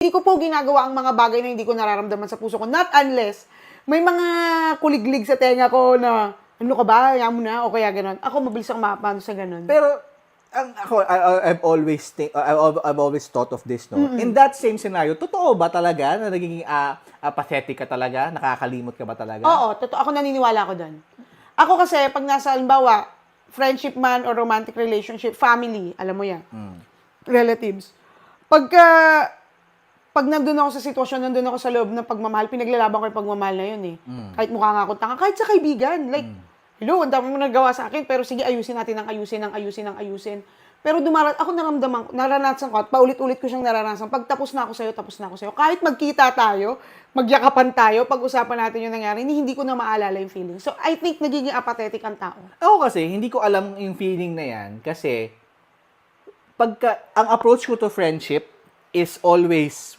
Hindi ko po ginagawa ang mga bagay na hindi ko nararamdaman sa puso ko. Not unless may mga kuliglig sa tenga ko na, ano ka ba, ayaw mo na, o kaya gano'n. Ako, mabilis akong mapano sa gano'n. Pero, I've always thought of this, no? In that same scenario, totoo ba talaga na nagiging apathetic ka talaga? Nakakalimot ka ba talaga? Oo, totoo. Ako naniniwala ko doon. Ako kasi, pag nasa, halimbawa, friendship man or romantic relationship, family, alam mo yan, relatives. Pag nandun ako sa sitwasyon, nandun ako sa loob ng pagmamahal, pinaglalaban ko yung pagmamahal na yun eh. Kahit mukha nga akong tanga, kahit sa kaibigan. Like, hello, ang dami mo nagawa sa akin, pero sige, ayusin natin ng ayusin. Pero ako naranasan ko, at paulit-ulit ko siyang naranasan. Pag tapos na ako sa'yo. Kahit magkita tayo, magyakapan tayo, pag-usapan natin yung nangyari, hindi ko na maalala yung feeling. So, I think nagiging apathetic ang tao. Ako kasi, hindi ko alam yung feeling na yan kasi ang approach ko to friendship is always